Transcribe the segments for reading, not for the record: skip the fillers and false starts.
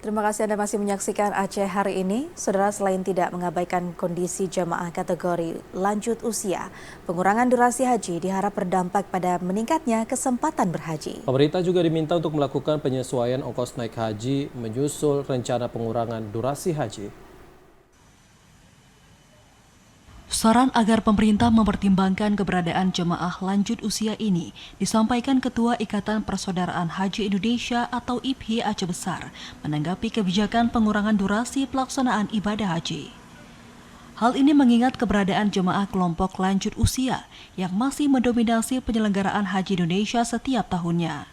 Terima kasih Anda masih menyaksikan Aceh hari ini. Saudara, selain tidak mengabaikan kondisi jemaah kategori lanjut usia, pengurangan durasi haji diharap berdampak pada meningkatnya kesempatan berhaji. Pemerintah juga diminta untuk melakukan penyesuaian ongkos naik haji menyusul rencana pengurangan durasi haji. Saran agar pemerintah mempertimbangkan keberadaan jemaah lanjut usia ini disampaikan Ketua Ikatan Persaudaraan Haji Indonesia atau IPHI Aceh Besar menanggapi kebijakan pengurangan durasi pelaksanaan ibadah haji. Hal ini mengingat keberadaan jemaah kelompok lanjut usia yang masih mendominasi penyelenggaraan haji Indonesia setiap tahunnya.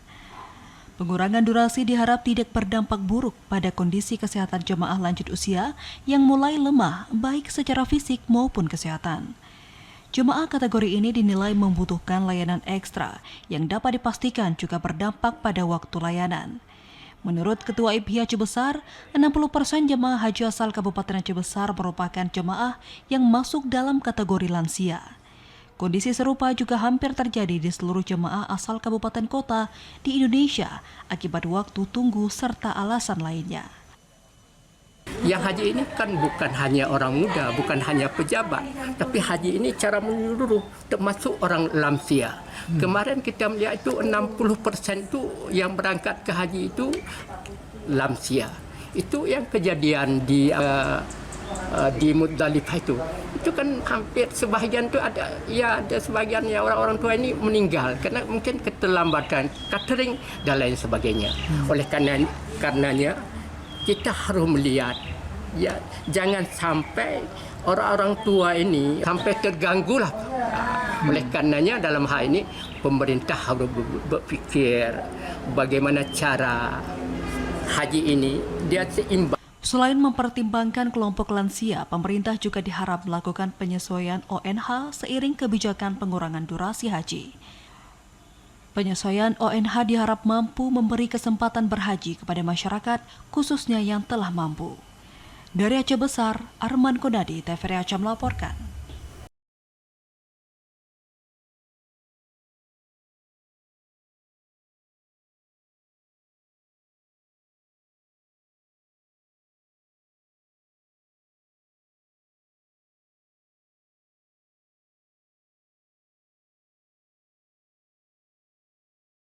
Pengurangan durasi diharap tidak berdampak buruk pada kondisi kesehatan jemaah lanjut usia yang mulai lemah baik secara fisik maupun kesehatan. Jemaah kategori ini dinilai membutuhkan layanan ekstra yang dapat dipastikan juga berdampak pada waktu layanan. Menurut Ketua IPHI Aceh Besar, 60% jemaah haji asal Kabupaten Aceh Besar merupakan jemaah yang masuk dalam kategori lansia. Kondisi serupa juga hampir terjadi di seluruh jemaah asal kabupaten kota di Indonesia akibat waktu tunggu serta alasan lainnya. Yang haji ini kan bukan hanya orang muda, bukan hanya pejabat, tapi haji ini cara menyeluruh termasuk orang lansia. Kemarin kita melihat itu 60% itu yang berangkat ke haji itu lansia. Itu yang kejadian di Muzdalifah itu kan hampir sebahagian itu ada sebahagian ya orang-orang tua ini meninggal karena mungkin keterlambatan catering dan lain sebagainya. Oleh karenanya kita harus melihat ya jangan sampai orang-orang tua ini sampai terganggu lah. Oleh karenanya dalam hal ini pemerintah harus berpikir bagaimana cara haji ini dia seimbang. Selain mempertimbangkan kelompok lansia, pemerintah juga diharap melakukan penyesuaian ONH seiring kebijakan pengurangan durasi haji. Penyesuaian ONH diharap mampu memberi kesempatan berhaji kepada masyarakat, khususnya yang telah mampu. Dari Aceh Besar, Arman Konadi, TVRI Aceh melaporkan.